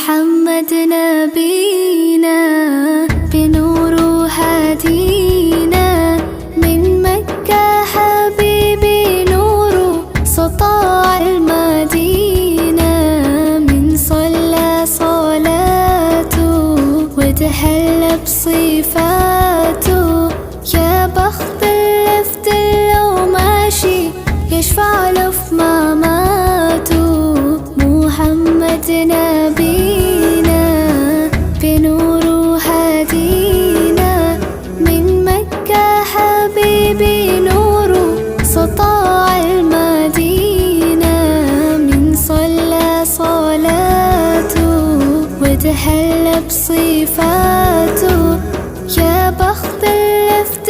محمد نبينا بنور هدينا من مكة حبيبي نور سطاع المدينة من صلى صلاته وتحلى بصفاته يا بخت اللفت لو ماشي يشفع له في مماته محمد نبينا بنور هدينا من مكة حبيبي نور سطاع المدينة من صلى صلاته وتحلى بصفاته يا بخت اللفت